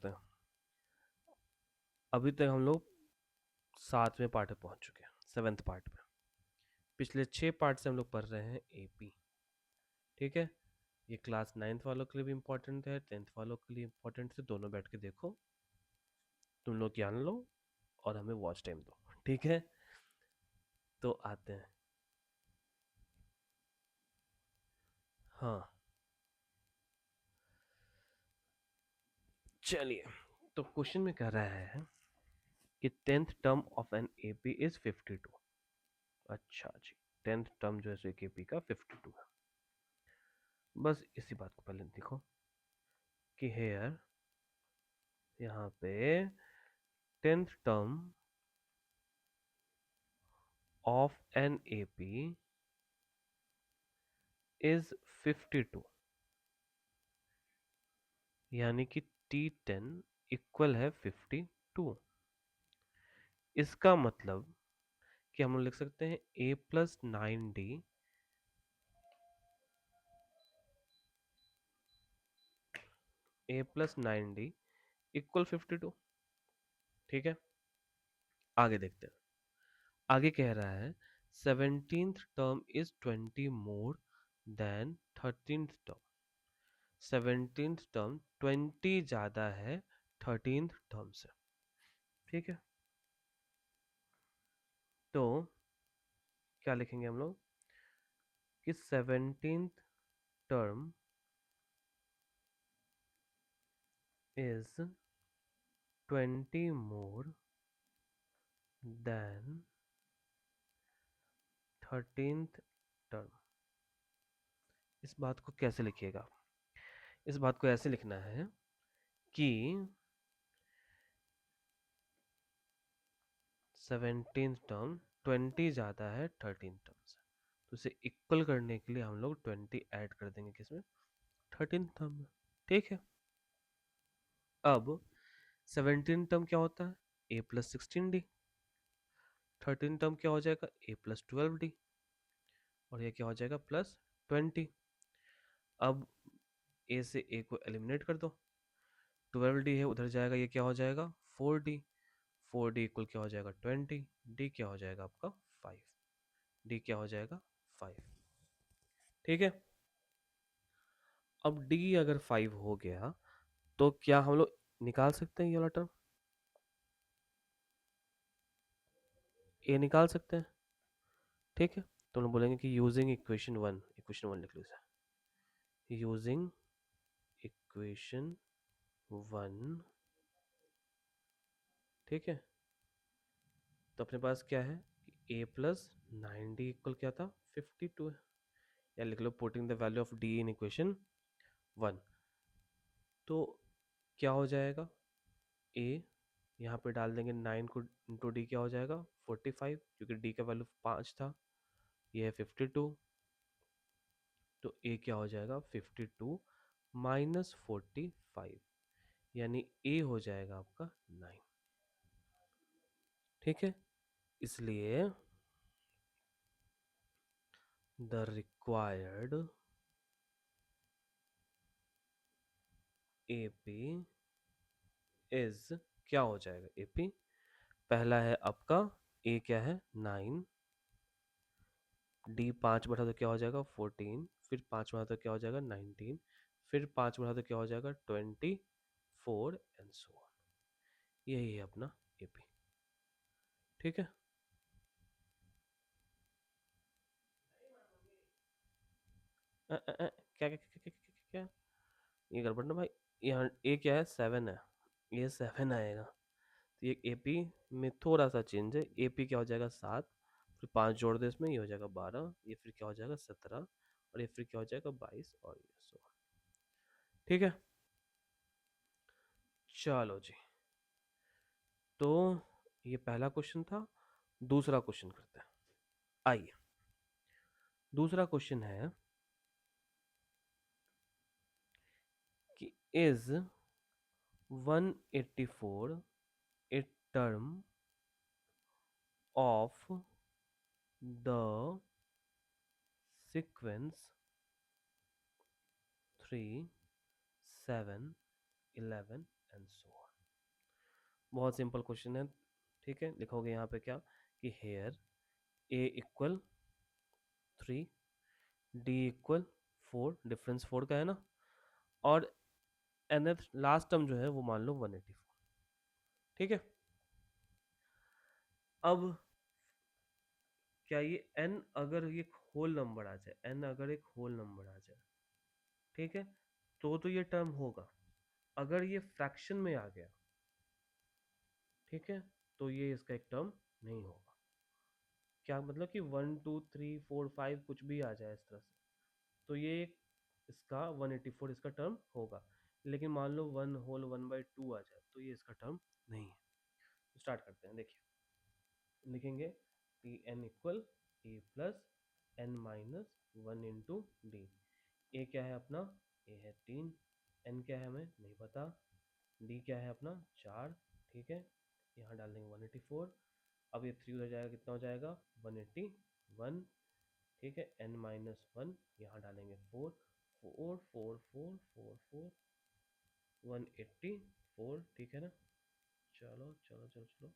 करते हैं। अभी तक हम लोग 7वें पार्ट में पहुंच चुके हैं, 7th पार्ट में। पिछले 6 पार्ट से हम लोग पढ़ रहे हैं एपी। ठीक है, ये क्लास 9th वालों के लिए भी इम्पोर्टेंट है, 10th वालों के लिए इम्पोर्टेंट है। दोनों बैठ के देखो, तुम लोग ज्ञान लो और हमें वॉच टाइम दो। ठीक है, तो आते हैं। हाँ, चलिए, तो क्वेश्चन में कह रहा है कि 10th term of an AP is 52। अच्छा जी, 10th टर्म जो है एक एपी का 52 है। बस इसी बात को पहले देखो कि हेयर यहाँ पे 10th term of an AP is 52, यानी कि T10 इक्वल है 52। इसका मतलब कि हम लोग लिख सकते हैं A+9D A+9D इक्वल 52। ठीक है, आगे देखते हैं। आगे कह रहा है 17th term is 20 more than 13th term. 17th term 20 ज्यादा है 13th टर्म से। ठीक है, तो क्या लिखेंगे हम लोग कि 17th term is 20 more than 13th term. इस बात को कैसे लिखिएगा? इस बात को ऐसे लिखना है कि 17th टर्म 20 ज़्यादा है 13th टर्म से, तो इसे इक्वल करने के लिए हम लोग 20 ऐड कर देंगे किसमें? 13th टर्म में। ठीक है, अब 17th टर्म क्या होता है? A+16D। 13th टर्म क्या हो जाएगा? A+12D। और ये क्या हो जाएगा? +20। अब ए से ए को एलिमिनेट कर दो, 12D है उधर जाएगा, ये क्या हो जाएगा? 4D। 4D इक्वल क्या हो जाएगा? 20। D क्या हो जाएगा आपका? 5। D क्या हो जाएगा? 5। ठीक है, अब D अगर 5 हो गया तो क्या हम लोग निकाल सकते हैं ये वाला टर्म? ए निकाल सकते हैं। ठीक है, तो हम लोग बोलेंगे कि यूजिंग इक्वेशन वन लिख लो इसे। Using equation 1। ठीक है, तो अपने पास क्या है? A+9D इक्वल क्या था? 52 है। या लिख लो putting the value of D in equation 1। तो क्या हो जाएगा? A यहाँ पे डाल देंगे 9 को इंटू D, क्या हो जाएगा? 45, क्योंकि D का वैल्यू 5 था, ये है 52। तो A क्या हो जाएगा? 52 माइनस 45, यानी A हो जाएगा आपका 9। ठीक है, इसलिए द रिक्वायर्ड AP इज क्या हो जाएगा? AP पहला है आपका A क्या है? 9। D 5 बढ़ा तो क्या हो जाएगा? 14। फिर 5 बढ़ा तो क्या हो जाएगा? 19। फिर 5 बढ़ा तो क्या हो जाएगा? 24 एंड सो ऑन। यही है अपना AP। ठीक है, क्या क्या क्या क्या क्या क्या क्या? ये गड़बड़ ना भाई, यहाँ A क्या है? 7 है, ये 7 आएगा। तो ये AP में थोड़ा सा चेंज है। AP क्या हो जाएगा? 7। फिर 5 जोड़ दे इसमें, ये हो जाएगा 12। ये फिर क्या हो जाएगा? 17। और ये फिर क्या हो जाएगा? 22। और ये सो ऑन। ठीक है, चलो जी, तो ये पहला क्वेश्चन था। दूसरा क्वेश्चन करते हैं। आइए, दूसरा क्वेश्चन है कि is 184 a term of the sequence 3, 7, 11 and so on. बहुत सिंपल क्वेश्चन है, ठीक है। लिखोगे यहाँ पे क्या कि हेयर ए इक्वल 3, डी इक्वल 4, डिफरेंस 4 का है ना, और nth लास्ट टर्म जो है वो मान लो 184, ठीक है। अब क्या ये n अगर ये होल नंबर आ जाए, n अगर एक होल नंबर आ जाए, ठीक है, तो ये टर्म होगा। अगर ये फ्रैक्शन में आ गया, ठीक है, तो ये इसका एक टर्म नहीं होगा। क्या मतलब कि 1 2 3 4 5 कुछ भी आ जाए इस तरह से, तो ये इसका 184 इसका टर्म होगा। लेकिन मान लो 1/2 आ जाए तो ये इसका टर्म नहीं है। तो स्टार्ट करते हैं, देखिए लिखेंगे टी एन इक्वल ए प्लस एन माइनस 1 × डी। ए क्या है अपना, ए है 3, एन क्या है हमें नहीं पता, डी क्या है अपना 4, ठीक है। यहाँ डाल देंगे 184। अब ये 3 उधर जाएगा, कितना हो जाएगा 181, ठीक है। एन माइनस 1 यहाँ डालेंगे 4, 4 4 4 4 4 184, ठीक है ना। चलो चलो चलो चलो,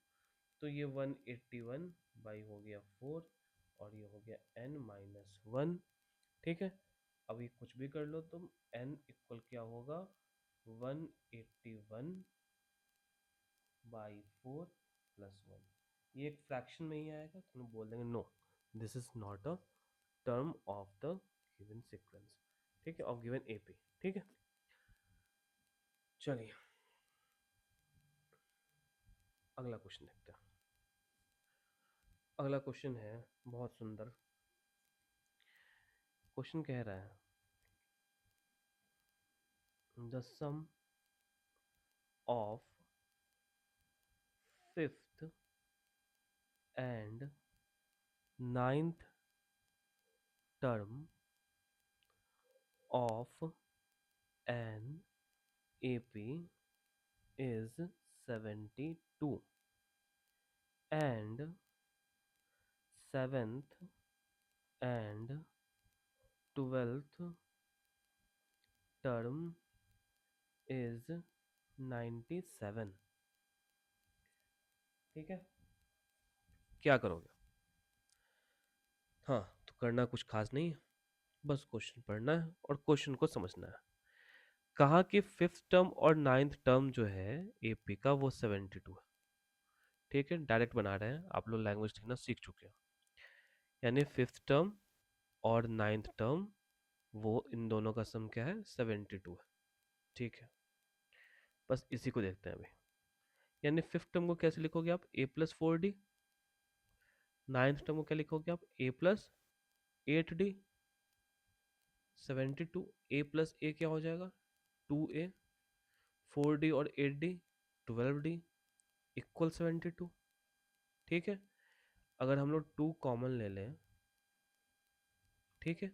तो ये 181 बाई हो गया 4, और ये हो गया n माइनस 1, ठीक है। अभी कुछ भी कर लो तुम, n इक्वल क्या होगा 181 बाई 4 प्लस 1। ये एक फ्रैक्शन में ही आएगा, तो हम बोल देंगे no, this is not a term of the given sequence, ठीक है, ऑफ गिवन एपी, ठीक है। चलिए अगला क्वेश्चन देखते हैं। अगला क्वेश्चन है बहुत सुंदर। क्वेश्चन कह रहा है the sum of fifth and ninth term of an AP is 72, and seventh and 12th term is 97, ठीक है। क्या करोगे? हाँ, तो करना कुछ खास नहीं है, बस क्वेश्चन पढ़ना है और क्वेश्चन को समझना है। कहा कि फिफ्थ टर्म और नाइन्थ टर्म जो है एपी का वो 72 है, ठीक है। डायरेक्ट बना रहे हैं, आप लोग लैंग्वेज लिखना सीख चुके हैं। यानी फिफ्थ टर्म और नाइन्थ टर्म वो इन दोनों का सम क्या है 72 है, ठीक है। बस इसी को देखते हैं अभी। यानी फिफ्थ टर्म को कैसे लिखोगे आप, ए प्लस 4 डी। नाइन्थ टर्म को क्या लिखोगे आप, ए प्लस 8 डी। 72 ए प्लस ए क्या हो जाएगा 2 ए, 4 डी और 8 डी 12 डी इक्वल 72, ठीक है। अगर हम लोग 2 कॉमन ले लें, ठीक है,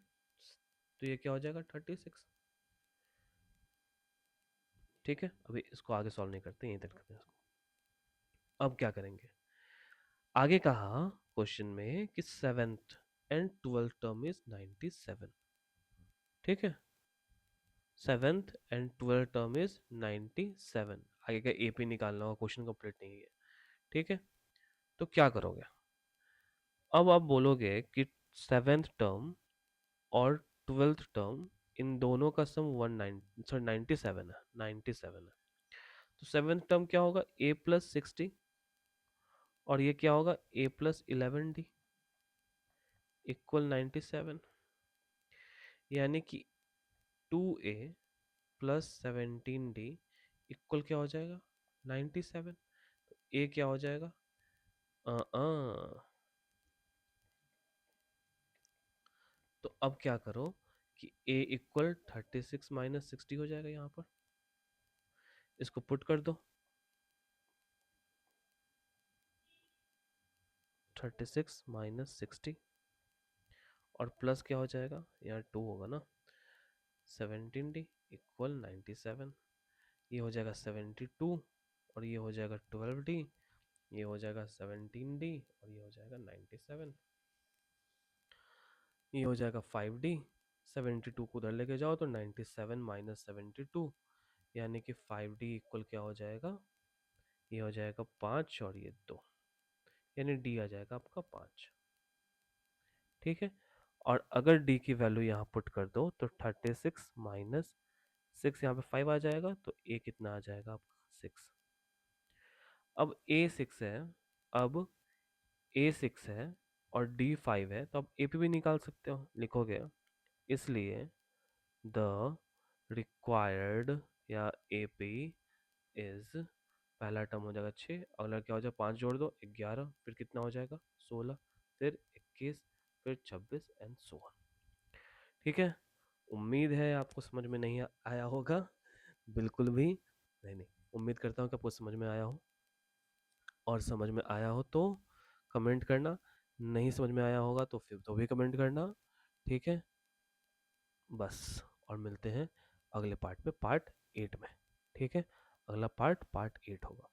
तो ये क्या हो जाएगा 36, ठीक है। अभी इसको आगे सॉल्व नहीं करते, यहीं तक करते हैं इसको। अब क्या करेंगे, आगे कहा क्वेश्चन में कि seventh and 12th term is 97, ठीक है। Seventh and 12th term is 97। आगे का एपी निकालना होगा, क्वेश्चन कंप्लीट नहीं है, ठीक है। तो क्या करोगे, अब आप बोलोगे कि सेवेंथ टर्म और 12th टर्म इन दोनों का सम 97 है, 97 है। तो सेवेंथ टर्म क्या होगा ए प्लस 60, और ये क्या होगा ए प्लस 11 डी इक्वल 97। यानी कि 2a प्लस 17d इक्वल क्या हो जाएगा 97। तो a क्या हो जाएगा तो अब क्या करो कि a इक्वल 36 माइनस 60 हो जाएगा, यहाँ पर इसको पुट कर दो। 36 माइनस 60 और प्लस क्या हो जाएगा, यहाँ 2 होगा ना, 17d इक्वल 97। ये हो जाएगा 72, और ये हो जाएगा 12d, ये हो जाएगा 17d, और ये हो जाएगा 97। ये हो जाएगा 5d। 72 को उधर लेके जाओ तो 97 माइनस 72 यानी कि 5D इक्वल क्या हो जाएगा, ये हो जाएगा 5 और ये 2, यानी डी आ जाएगा आपका 5। ठीक है, और अगर डी की वैल्यू यहाँ पुट कर दो तो 36 माइनस 6, यहाँ पे 5 आ जाएगा, तो ए कितना आ जाएगा आपका 6। अब ए 6 है, अब ए 6 है और डी 5 है, तो आप ए पी भी निकाल सकते हो, लिखोगे इसलिए द रिक्वायर्ड या ए पी इज, पहला टर्म हो जाएगा 6, अगला क्या हो जाएगा 5 जोड़ दो 11, फिर कितना हो जाएगा 16, फिर 21, फिर 26 एंड सो ऑन। ठीक है, उम्मीद है आपको समझ में नहीं आया होगा, बिल्कुल भी नहीं। उम्मीद करता हूँ कि आपको समझ में आया हो, और समझ में आया हो तो कमेंट करना, नहीं समझ में आया होगा तो फिर तो भी कमेंट करना। ठीक है, बस, और मिलते हैं अगले पार्ट में, पार्ट 8 में। ठीक है, अगला पार्ट 8 होगा।